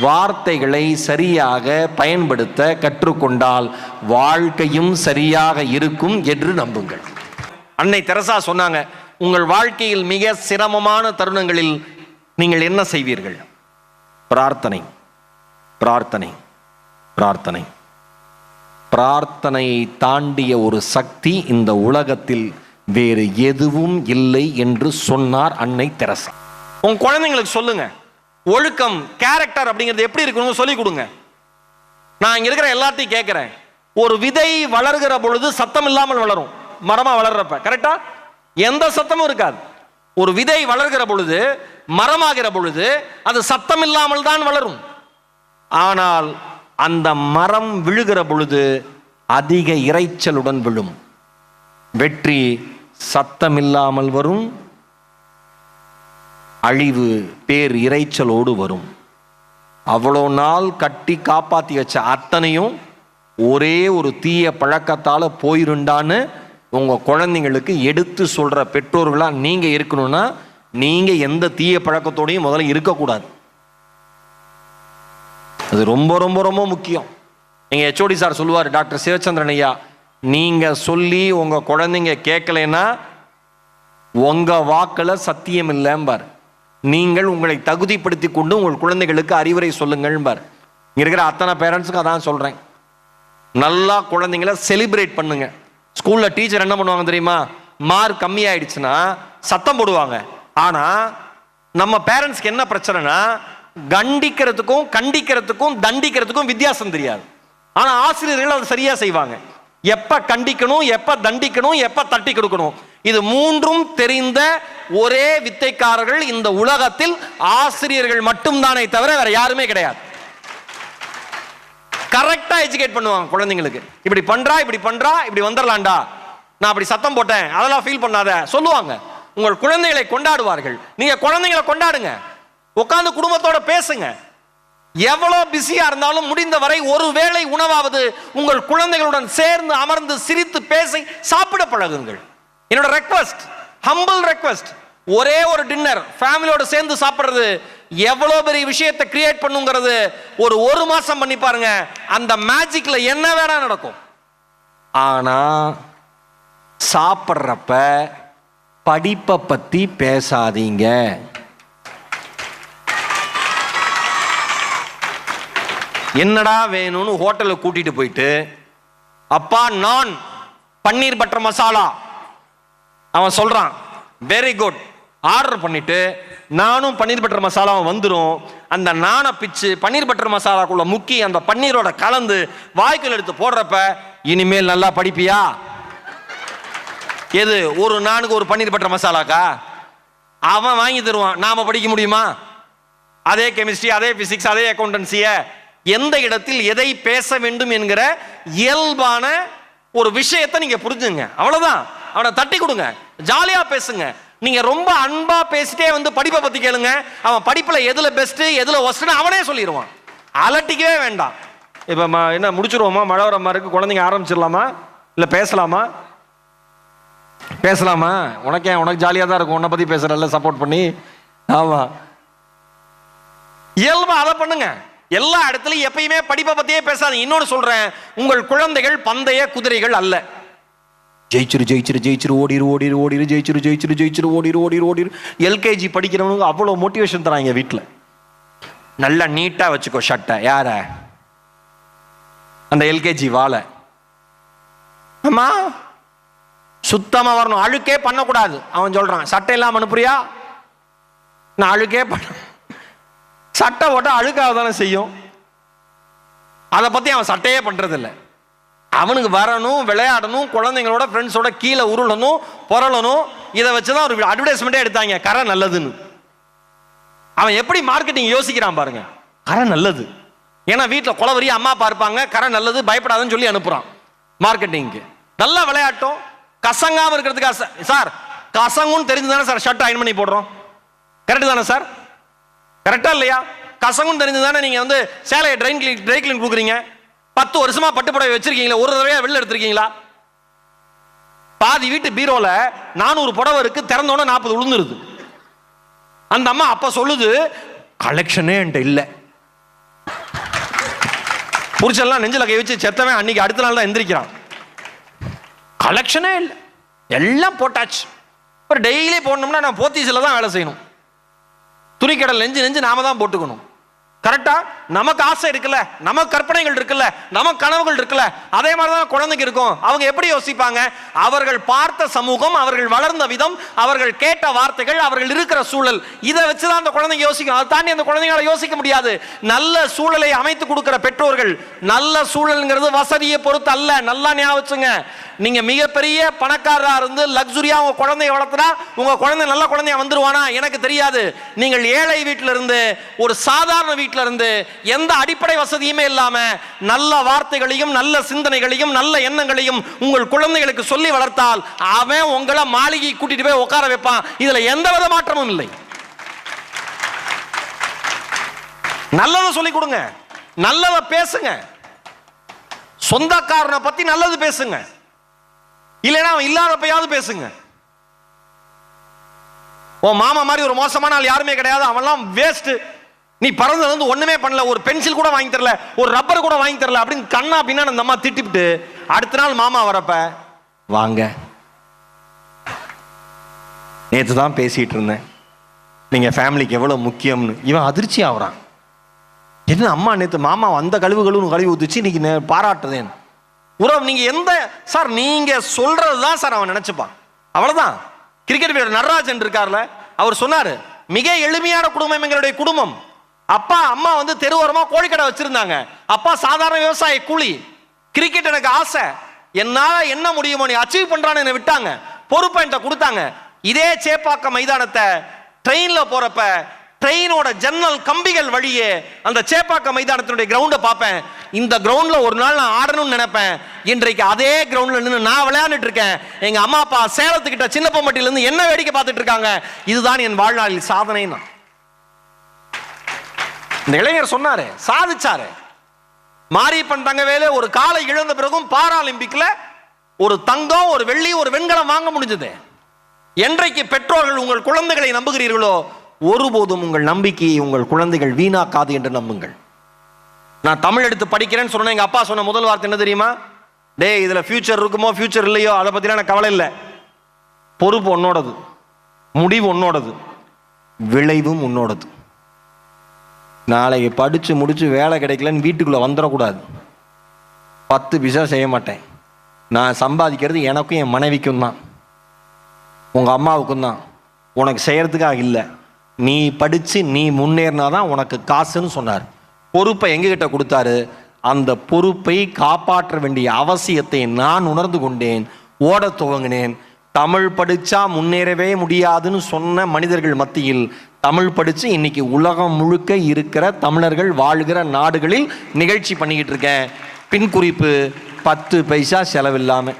வார்த்தைகளை சரியாக பயன்படுத்த கற்றுக்கொண்டால் வாழ்க்கையும் சரியாக இருக்கும் என்று நம்புங்கள். அன்னை தெரசா சொன்னாங்க, உங்கள் வாழ்க்கையில் மிக சிரமமான தருணங்களில் நீங்கள் என்ன செய்வீர்கள்? பிரார்த்தனை, பிரார்த்தனை, பிரார்த்தனை. பிரார்த்தனையை தாண்டிய ஒரு சக்தி இந்த உலகத்தில் வேறு எதுவும் இல்லை என்று சொன்னார் அன்னை தெரசா. உங்க குழந்தைங்களுக்கு சொல்லுங்க, ஒழுக்கம், கேரக்டர் அப்படிங்கிறது எப்படி இருக்கணும் சொல்லி கொடுங்க. நான் இங்க இருக்கிற எல்லாத்தையும் கேட்கிறேன், ஒரு விதை வளர்கிற பொழுது சத்தம் இல்லாமல் வளரும், மரமா வளர்றப்ப கரெக்டா எந்த சத்தமும் இருக்காது. ஒரு விதை வளர்கிற பொழுது, மரமாகிற பொழுது அது சத்தம் இல்லாமல் தான் வளரும். ஆனால் அந்த மரம் விழுகிற பொழுது அதிக இரைச்சலுடன் விழும். வெற்றி சத்தம் இல்லாமல் வரும், அழிவு பேர் இரைச்சலோடு வரும். அவ்வளோ நாள் கட்டி காப்பாற்றி வச்ச அத்தனையும் ஒரே ஒரு தீய பழக்கத்தால் போயிருண்டான்னு உங்கள் குழந்தைங்களுக்கு எடுத்து சொல்கிற பெற்றோர்களாக நீங்கள் இருக்கணும்னா நீங்கள் எந்த தீய பழக்கத்தோடையும் முதல்ல இருக்கக்கூடாது. அது ரொம்ப ரொம்ப ரொம்ப முக்கியம். எங்கள் HOD சார் சொல்லுவார், டாக்டர் சிவச்சந்திரன் ஐயா, நீங்கள் சொல்லி உங்கள் குழந்தைங்க கேட்கலைன்னா உங்கள் வாக்கில் சத்தியம் இல்லைம்பார். நீங்கள் உங்களை தகுதிப்படுத்தி கொண்டு உங்கள் குழந்தைகளுக்கு அறிவுரை சொல்லுங்கள்பார். இங்கே இருக்கிற அத்தனை பேரண்ட்ஸுக்கு அதான் சொல்கிறேன், நல்லா குழந்தைங்களை செலிப்ரேட் பண்ணுங்க. ஸ்கூலில் டீச்சர் என்ன பண்ணுவாங்க தெரியுமா? மார்க் கம்மியாயிடுச்சுன்னா சத்தம் போடுவாங்க. ஆனால் நம்ம பேரண்ட்ஸ்க்கு என்ன பிரச்சனைனா, கண்டிக்கிறதுக்கும் கண்டிக்கிறதுக்கும் தண்டிக்கிறதுக்கும் வித்தியாசம் தெரியாது. ஆனால் ஆசிரியர்கள் அதை சரியாக செய்வாங்க. எப்போ கண்டிக்கணும், எப்போ தண்டிக்கணும், எப்போ தட்டி கொடுக்கணும், இது மூன்றும் தெரிந்த ஒரே வித்தைக்காரர்கள் இந்த உலகத்தில் ஆசிரியர்கள் மட்டும்தானே தவிர வேற யாருமே கிடையாது. கரெக்டா எஜுகேட் பண்ணுவாங்க குழந்தைங்களுக்கு. இப்படி பண்றா, இப்படி பண்றா, இப்படி வந்துடலாம்டா, நான் அப்படி சத்தம் போட்டேன் அதெல்லாம் ஃபீல் பண்ணாத சொல்லுவாங்க. உங்கள் குழந்தைகளை கொண்டாடுவார்கள். நீங்க குழந்தைகளை கொண்டாடுங்க, உட்கார்ந்து குடும்பத்தோட பேசுங்க. எவ்வளவு பிஸியா இருந்தாலும் முடிந்த வரை ஒரு வேளை உணவாவது உங்கள் குழந்தைகளுடன் சேர்ந்து அமர்ந்து சிரித்து பேசி சாப்பிட பழகுங்கள். என்னோட ரெக்வெஸ்ட், ஹம்பிள் ரெக்வெஸ்ட், ஒரே ஒரு டின்னர் ஃபேமிலியோட சேர்ந்து சாப்பிடுறது எவ்வளவு பெரிய விஷயத்தை கிரியேட் பண்ணுங்கிறது ஒரு மாசம் பண்ணி பாருங்க. அந்த மேஜிக்ல என்ன வேணா நடக்கும். ஆனா சாப்பிட்றப்ப படிப்பை பத்தி பேசாதீங்க. என்னடா வேணும்னு ஹோட்டலுக்கு கூட்டிட்டு போயிட்டு, அப்பா நான் பன்னீர் பட்டர் மசாலா, அவன் சொல்றான் வெரி குட், ஆர்டர் பண்ணிட்டு நானும் பன்னீர் பட்டர் மசாலா வந்துடும். அந்த நானை பிச்சு பன்னீர் பட்டர் மசாலாக்குள்ள முக்கி அந்த பன்னீரோட கலந்து வாய்க்குள் எடுத்து போடுறப்ப, இனிமேல் நல்லா படிப்பியா? எது ஒரு நானுக்கு ஒரு பன்னீர் பட்டர் மசாலாக்கா? அவன் வாங்கி தருவான், நாம படிக்க முடியுமா? அதே கெமிஸ்ட்ரி, அதே பிசிக்ஸ், அதே அக்கௌண்டன்சிய எந்த இடத்தில் எதை பேச வேண்டும் என்கிற இயல்பான ஒரு விஷயத்தை நீங்க புரிஞ்சுங்க. அவ்வளவுதான். அவனை தட்டி கொடுங்க, ஜாலியா பேசுங்க. நீங்க ரொம்ப அன்பா பேசிட்டே வந்து படிப்பை பத்தி கேளுங்க, அவன் படிப்புல எதுல பெஸ்ட் எதுல ஒஸ்ட்னு அவனே சொல்லிடுவான். அலட்டிக்கவே வேண்டாம். இப்ப என்ன முடிச்சிருவோமா? மழை வர மாதிரி இருக்கு, குழந்தைங்க ஆரம்பிச்சிடலாமா இல்ல பேசலாமா? பேசலாமா? உனக்கு ஜாலியா தான் இருக்கும், உன்னை பத்தி பேசுறல்ல சப்போர்ட் பண்ணி. ஆமா, இயல்பா அதை பண்ணுங்க. எல்லா இடத்துலயும் எப்பயுமே படிப்பை பத்தியே பேசாதீங்க. இன்னொன்னு சொல்றேன், உங்கள் குழந்தைகள் பந்தய குதிரைகள் அல்ல. ஜெயிச்சிரு ஜெயிச்சிரு ஜெயிச்சிரு ஓடிரு ஓடிரு ஓடிரு ஜெயிச்சிரு ஜெயிச்சிரு ஜெயிச்சிரு ஓடிரு ஓடிரு ஓடிரு. எல்கேஜி படிக்கிறவனுக்கு அவ்வளோ மோட்டிவேஷன் தராங்க வீட்டில். நல்லா நீட்டா வச்சுக்கோ ஷர்ட்டை. யார? அந்த எல்கேஜி வாழை. அம்மா சுத்தமா வரணும், அழுக்கே பண்ணக்கூடாது. அவன் சொல்றான் சட்டை இல்லாம அனுப்புறியா? நான் அழுக்கே பண்ண, சட்டை போட்டா அழுக்காக தானே செய்யும். அதை பத்தி அவன் சட்டையே பண்றது இல்லை. அவனுக்கு வரணும், விளையாடணும், குழந்தைங்களோட ஃப்ரெண்ட்ஸோட கீழே உருளணும், பொறளணும். இதை வச்சுதான் ஒரு அட்வர்டைஸ்மெண்ட்டே எடுத்தாங்க, கரை நல்லதுன்னு. அவன் எப்படி மார்க்கெட்டிங் யோசிக்கிறான் பாருங்க. கரை நல்லது, ஏன்னா வீட்டில் குளவரி அம்மா பார்ப்பாங்க, கரை நல்லது பயப்படாதுன்னு சொல்லி அனுப்புறான் மார்க்கெட்டிங்க்கு. நல்லா விளையாட்டும், கசங்காம இருக்கிறதுக்காக. சார் கசங்குன்னு தெரிஞ்சு தானே சார் ஷர்ட் அயன் பண்ணி போடுறோம், கரெக்டு தானே சார்? கரெக்டா இல்லையா? கசங்குன்னு தெரிஞ்சு தானே நீங்க வந்து சேலையை ட்ரை கிளீன் கொடுக்குறீங்க. 10 வருஷமா பட்டுப்புடவை வச்சிருக்கீங்களா? ஒரு தடவையா வெளில எடுத்திருக்கீங்களா? பாதி வீட்டு பீரோல 400 புடவை இருக்கு, திறந்தோட 40 விழுந்துருது. அந்த அம்மா அப்ப சொல்லுது, கலெக்ஷனே என்கிட்ட இல்லை, புருஷன்லாம் நெஞ்சில கை வச்சு செத்தவன் அன்னைக்கு அடுத்த நாள் தான் எந்திரிக்கிறான். கலெக்ஷனே இல்லை, எல்லாம் போட்டாச்சு. ஒரு டெய்லி போடணும்னா நான் போத்தீஸில் தான் வேலை செய்யணும். துணிக்கடல் நெஞ்சு நாம தான் போட்டுக்கணும். கரெக்டா? நமக்கு ஆசை இருக்குல்ல, நமக்கு கற்பனைகள் இருக்குல்ல, நமக்கு கனவுகள் இருக்குல்ல, அதே மாதிரிதான் குழந்தைக்கு இருக்கும். அவங்க எப்படி யோசிப்பாங்க? அவர்கள் பார்த்த சமூகம், அவர்கள் வளர்ந்த விதம், அவர்கள் கேட்ட வார்த்தைகள், அவர்கள் இருக்கிற சூழல், இதை வச்சுதான் அந்த குழந்தைங்க யோசிக்கும். அதை தாண்டி அந்த குழந்தைங்களை யோசிக்க முடியாது. நல்ல சூழலை அமைத்து கொடுக்கிற பெற்றோர்கள், நல்ல சூழல்ங்கிறது வசதியை பொறுத்து அல்ல. நல்லா ஞாபகம் வச்சுங்க. நீங்க மிகப்பெரிய பணக்காரரா இருந்து லக்ஸுரியா உங்க குழந்தைய வளர்த்துனா உங்க குழந்தை நல்ல குழந்தையா வந்துருவானா எனக்கு தெரியாது. நீங்கள் ஏழை வீட்டில இருந்து, ஒரு சாதாரண வீட்டில இருந்து, எந்த அடிப்படை வசதியுமே இல்லாம நல்ல வார்த்தைகளையும் நல்ல சிந்தனைகளையும் நல்ல எண்ணங்களையும் உங்கள் குழந்தைகளுக்கு சொல்லி வளர்த்தால் அவன் உங்களை மாளிகை கூட்டிட்டு போய் உட்கார வைப்பான். இதுல எந்த வித மாற்றமும் இல்லை. நல்லதை சொல்லி கொடுங்க, நல்லதை பேசுங்க, சொந்தக்காரனை பத்தி நல்லது பேசுங்க, இல்லைன்னா அவன் இல்லாதப்பயாவது பேசுங்க. ஓ மாமா மாதிரி ஒரு மோசமான ஆள் யாருமே கிடையாது, அவன்லாம் வேஸ்ட், நீ பறந்தது வந்து ஒண்ணுமே பண்ணல, ஒரு பென்சில் கூட வாங்கி தரல, ஒரு ரப்பர் கூட வாங்கி தரல அப்படின்னு கண்ணா பின்னா அந்த அம்மா திட்டிவிட்டு அடுத்த நாள் மாமா வரப்ப வாங்க நேற்று தான் பேசிட்டு இருந்தேன் நீங்க ஃபேமிலிக்கு எவ்வளவு முக்கியம்னு. இவன் அதிர்ச்சி ஆகுறான். என்ன அம்மா நேற்று மாமா அந்த கழுவி ஊத்துச்சு, இன்னைக்கு பாராட்டுதேன். உறவு நீங்க எந்த சார் நீங்க சொல்றதுதான் சார் அவன் நினைச்சுப்பான். அவ்வளவுதான். கிரிக்கெட் வீரர் நடராஜன் இருக்கார்ல, அவர் சொன்னாரு, மிக எளிமையான குடும்பம் எங்களுடைய குடும்பம். அப்பா அம்மா வந்து தெருவோரமா கோழிக்கடை வச்சிருந்தாங்க. அப்பா சாதாரண விவசாய கூலி. கிரிக்கெட் எனக்கு ஆசை, என்னால என்ன முடியுமோ நீ அச்சீவ் பண்றான்னு என்ன விட்டாங்க, பொறுப்பை என்கிட்ட கொடுத்தாங்க. இதே சேப்பாக்கம் மைதானத்தை ட்ரெயின்ல போறப்ப ட்ரெயினோட ஜன்னல் கம்பிகள் வழியே அந்த சேப்பாக்கம் மைதானத்தினுடைய கிரவுண்டை பார்ப்பேன். இந்த கிரவுண்ட்ல ஒரு நாள் நான் ஆடணும்னு நினைப்பேன். இன்றைக்கு அதே கிரவுண்ட்ல நின்று நான் விளையாண்டுட்டு இருக்கேன். எங்க அம்மா அப்பா சேலத்துக்கிட்ட சின்னப்பம்பட்டியில இருந்து என்ன வேடிக்கை பார்த்துட்டு இருக்காங்க. இதுதான் என் வாழ்நாளில் சாதனை. இந்த இளைஞர் சொன்னாரு, சாதிச்சாரு. மாரியப்பன் தங்கவேலு ஒரு காலை இழந்த பிறகும் பாராலிம்பிக்ல ஒரு தங்கம், ஒரு வெள்ளி, ஒரு வெண்கலம் வாங்க முடிஞ்சது. என்றைக்கு பெற்றோர்கள் உங்கள் குழந்தைகளை நம்புகிறீர்களோ ஒருபோதும் உங்கள் நம்பிக்கையை உங்கள் குழந்தைகள் வீணாக்காது என்று நம்புங்கள். நான் தமிழ் எடுத்து படிக்கிறேன்னு சொன்னேன். எங்க அப்பா சொன்ன முதல் வார்த்தை என்ன தெரியுமா? டேய், இதுல ஃபியூச்சர் இருக்குமோ ஃபியூச்சர் இல்லையோ அதை பத்திலாம் எனக்கு கவலை இல்லை. பொறுப்பு உன்னோடது, முடிவு உன்னோடது, விளைவும் உன்னோடது. நாளைக்கு படிச்சு முடிச்சு வேலை கிடைக்கலன்னு வீட்டுக்குள்ள வந்துடக்கூடாது. 10 பைசா செய்ய மாட்டேன். நான் சம்பாதிக்கிறது எனக்கும் என் மனைவிக்கும் தான், உங்க அம்மாவுக்கும் தான், உனக்கு செய்யறதுக்காக இல்லை. நீ படிச்சு நீ முன்னேறினாதான் உனக்கு காசுன்னு சொன்னார். பொறுப்பை எங்ககிட்ட கொடுத்தாரு. அந்த பொறுப்பை காப்பாற்ற வேண்டிய அவசியத்தை நான் உணர்ந்து கொண்டேன். ஓட துவங்கினேன். தமிழ் படிச்சா முன்னேறவே முடியாதுன்னு சொன்ன மனிதர்கள் மத்தியில் தமிழ் படிச்சு இன்னைக்கு உலகம் முழுக்க இருக்கிற தமிழர்கள் வாழ்கிற நாடுகளில் நிகழ்ச்சி பண்ணிக்கிட்டு இருக்கேன். பின் குறிப்பு, 10 பைசா செலவில்லாம.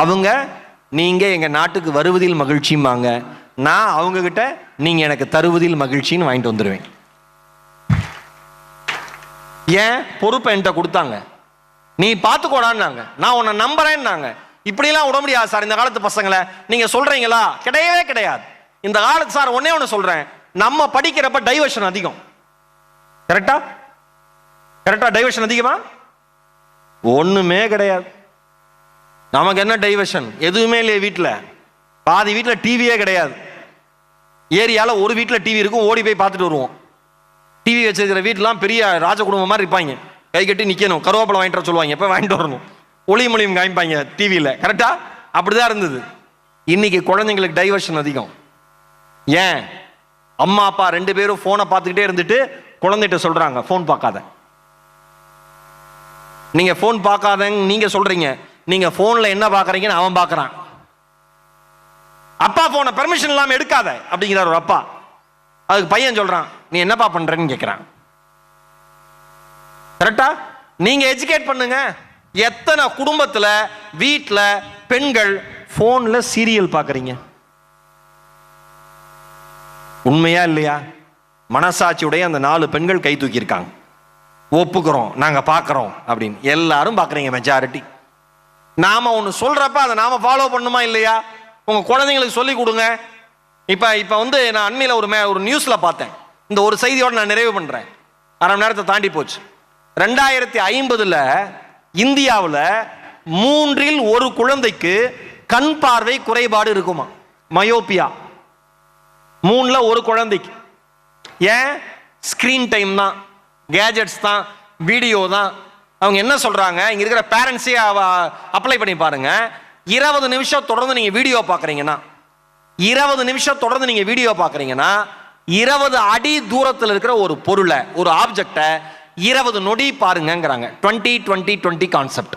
அவங்க நீங்க எங்க நாட்டுக்கு வருவதில் மகிழ்ச்சியுமாங்க, நான் அவங்க கிட்ட நீங்க எனக்கு தருவதில் மகிழ்ச்சின்னு வாங்கிட்டு வந்துடுவேன். ஏன்? பொறுப்பை என்கிட்ட கொடுத்தாங்க. நீ பார்த்துக்கோடான்னாங்க, நான் உன்னை நம்புறேன்னாங்க. இப்படிலாம் விட முடியாது சார் இந்த காலத்து பசங்களை. நீங்க சொல்றீங்களா? கிடையவே கிடையாது. இந்த காலத்து சார் ஒன்னே ஒன்று சொல்றேன், நம்ம படிக்கிறப்ப டைவர்ஷன் அதிகம். கரெக்டா? கரெக்டா? டைவர்ஷன் அதிகமா? ஒண்ணுமே கிடையாது. நமக்கு என்ன டைவர்ஷன்? எதுவுமே இல்லையே. வீட்டில் பாதி வீட்டில் டிவியே கிடையாது. ஏரியாவில் ஒரு வீட்டில் டிவி இருக்கும், ஓடி போய் பார்த்துட்டு வருவோம். டிவி வச்சிருக்கிற வீட்டிலாம் பெரிய ராஜ குடும்பம் மாதிரி இருப்பாங்க. கை கட்டி நிற்கணும், கருவேப்பிலை வாங்கிட்டு வர சொல்லுவாங்க, எப்போ வாங்கிட்டு வரணும், ஒளி மொழியும் காமிப்பாங்க டிவியில். கரெக்டா? அப்படிதான் இருந்தது. இன்னைக்கு குழந்தைங்களுக்கு டைவர்ஷன் அதிகம். ஏன்? அம்மா அப்பா 2 பேரும் ஃபோனை பார்த்துக்கிட்டே இருந்துட்டு குழந்தைகிட்ட சொல்றாங்க, ஃபோன் பார்க்காத. நீங்க ஃபோன் பார்க்காதன்னு நீங்க சொல்றீங்க, நீங்க போன்ல என்ன பாக்குறீங்கன்னு அவன் பாக்குறான். அப்பா போன பெர்மிஷன் இல்லாம எடுக்காத அப்படிங்கிறார் ஒரு அப்பா. அதுக்கு பையன் சொல்றான், நீ என்னப்பா பண்றன்னு கேட்கிறான். கரெக்டா? நீங்க எஜுகேட் பண்ணுங்க. எத்தனை குடும்பத்துல வீட்டுல பெண்கள் போன்ல சீரியல் பாக்குறீங்க? உண்மையா இல்லையா? மனசாட்சியுடைய அந்த 4 பெண்கள் கை தூக்கி இருக்காங்க. ஒப்புக்கிறோம், நாங்க பாக்குறோம் அப்படின்னு. எல்லாரும் பாக்குறீங்க, மெஜாரிட்டி. நாம ஒன்று சொல்றப்ப அதை நாம ஃபாலோ பண்ணுமா இல்லையா? உங்க குழந்தைங்களுக்கு சொல்லி கொடுங்க. இப்ப வந்து நான் அண்மையில் ஒரு நியூஸ்ல பார்த்தேன். இந்த ஒரு செய்தியோட நான் நிறைவு பண்றேன். அரை மணி நேரத்தை தாண்டி போச்சு. 2050 இந்தியாவில் 3 ஒரு குழந்தைக்கு கண் பார்வை குறைபாடு இருக்குமா, மயோபியா. 3 ஒரு குழந்தைக்கு. ஏன்? ஸ்கிரீன் டைம் தான், கேஜெட்ஸ் தான், வீடியோ தான். அவங்க என்ன சொல்றாங்க, இங்க இருக்கிற பேரண்ட்ஸே அப்ளை பண்ணி பாருங்க. 20 நிமிஷம் தொடர்ந்து நீங்க வீடியோ பார்க்குறீங்கன்னா 20 அடி தூரத்தில் இருக்கிற ஒரு பொருளை, ஒரு ஆப்ஜெக்டை 20 நொடி பாருங்கிறாங்க. 20-20-20 கான்செப்ட்.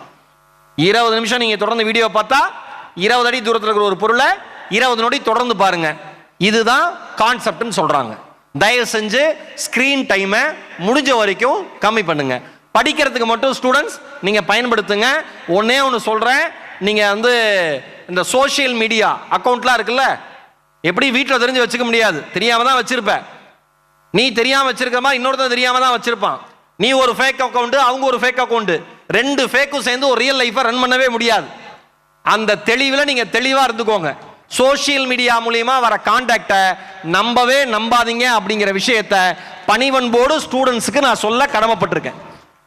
20 நிமிஷம் நீங்க தொடர்ந்து வீடியோ பார்த்தா 20 அடி தூரத்தில் இருக்கிற ஒரு பொருளை 20 நொடி தொடர்ந்து பாருங்க. இதுதான் கான்செப்ட்னு சொல்றாங்க. தயவு செஞ்சு ஸ்கிரீன் டைமை முடிஞ்ச வரைக்கும் கம்மி பண்ணுங்க. படிக்கிறதுக்கு மட்டும் ஸ்டூடெண்ட்ஸ் நீங்க பயன்படுத்துங்க. ஒன்னே ஒன்று சொல்றேன், நீங்க இந்த சோசியல் மீடியா அக்கௌண்ட்லாம் இருக்குல்ல, எப்படி வீட்டில் தெரிஞ்சு வச்சுக்க முடியாது, தெரியாம தான் வச்சிருப்ப. நீ தெரியாம வச்சிருக்க மாதிரி இன்னொருத்தர் தெரியாம தான் வச்சிருப்பான். நீ ஒரு ஃபேக் அக்கௌண்ட், அவங்க ஒரு ஃபேக் அக்கௌண்ட், 2 ஃபேக்கும் சேர்ந்து ஒரு ரியல் லைஃபை ரன் பண்ணவே முடியாது. அந்த தெளிவில் நீங்க தெளிவா இருந்துக்கோங்க. சோசியல் மீடியா மூலியமா வர கான்டாக்டை நம்பவே நம்பாதீங்க அப்படிங்கிற விஷயத்தை பணிவன்போடு ஸ்டூடெண்ட்ஸுக்கு நான் சொல்ல கடமைப்பட்டிருக்கேன்.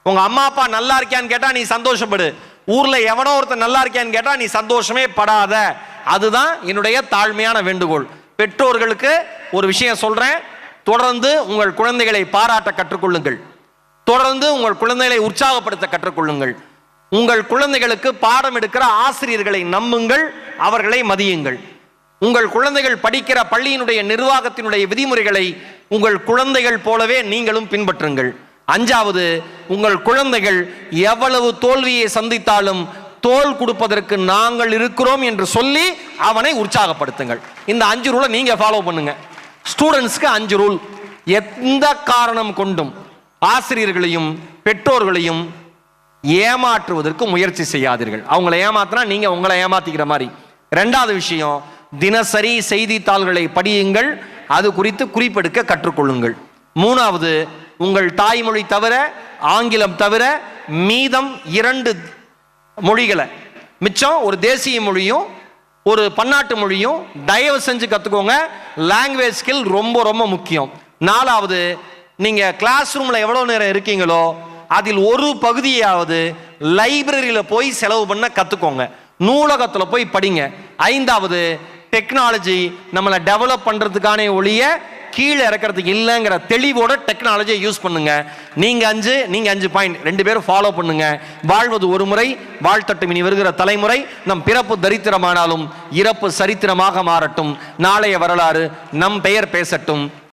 உங்க அம்மா அப்பா நல்லா இருக்கியான்னு கேட்டா நீ சந்தோஷப்படு, ஊர்ல எவனோ ஒருத்தர் நல்லா இருக்கியான்னு கேட்டா நீ சந்தோஷமே படாத. அதுதான் என்னுடைய தாழ்மையான வேண்டுகோள். பெற்றோர்களுக்கு ஒரு விஷயம் சொல்றேன், தொடர்ந்து உங்கள் குழந்தைகளை பாராட்ட கற்றுக்கொள்ளுங்கள், தொடர்ந்து உங்கள் குழந்தைகளை உற்சாகப்படுத்த கற்றுக்கொள்ளுங்கள். உங்கள் குழந்தைகளுக்கு பாடம் எடுக்கிற ஆசிரியர்களை நம்புங்கள், அவர்களை மதியுங்கள். உங்கள் குழந்தைகள் படிக்கிற பள்ளியினுடைய நிர்வாகத்தினுடைய விதிமுறைகளை உங்கள் குழந்தைகள் போலவே நீங்களும் பின்பற்றுங்கள். 5வது, உங்கள் குழந்தைகள் எவ்வளவு தோல்வியை சந்தித்தாலும் தோல் கொடுப்பதற்கு நாங்கள் இருக்கிறோம் என்று சொல்லி அவனை உற்சாகப்படுத்துங்கள். இந்த 5 ரூலை நீங்க ஃபாலோ பண்ணுங்க. ஸ்டூடெண்ட்ஸ்க்கு 5 ரூல். எந்த காரணம் கொண்டும் ஆசிரியர்களையும் பெற்றோர்களையும் ஏமாற்றுவதற்கு முயற்சி செய்யாதீர்கள். அவங்களை ஏமாத்தினா நீங்க உங்களை ஏமாத்திக்கிற மாதிரி. 2வது விஷயம், தினசரி செய்தித்தாள்களை படியுங்கள், அது குறித்து குறிப்பெடுக்க கற்றுக்கொள்ளுங்கள். 3வது, உங்கள் தாய்மொழி தவிர, ஆங்கிலம் தவிர மீதம் 2 மொழிகளை, மிச்சம் ஒரு தேசிய மொழியும் ஒரு பன்னாட்டு மொழியும் தயவு செஞ்சு கத்துக்கோங்க. லாங்குவேஜ் ஸ்கில் ரொம்ப ரொம்ப முக்கியம். 4வது, நீங்க கிளாஸ் ரூம்ல எவ்வளவு நேரம் இருக்கீங்களோ அதில் ஒரு பகுதியாவது லைப்ரரியில போய் செலவு பண்ண கத்துக்கோங்க, நூலகத்துல போய் படிங்க. 5வது, டெக்னாலஜி நம்மளை டெவலப் பண்றதுக்கான ஒழிய கீழே இறக்கிறதுக்கு இல்லைங்கிற தெளிவோட டெக்னாலஜியை யூஸ் பண்ணுங்க. நீங்க 5 பாயிண்ட் 2 பேரும் ஃபாலோ பண்ணுங்க. வாழ்வது ஒரு முறை, வாழ்த்தட்டும் இனி வருகிற தலைமுறை. நம் பிறப்பு தரித்திரமானாலும் இறப்பு சரித்திரமாக மாறட்டும். நாளைய வரலாறு நம் பெயர் பேசட்டும்.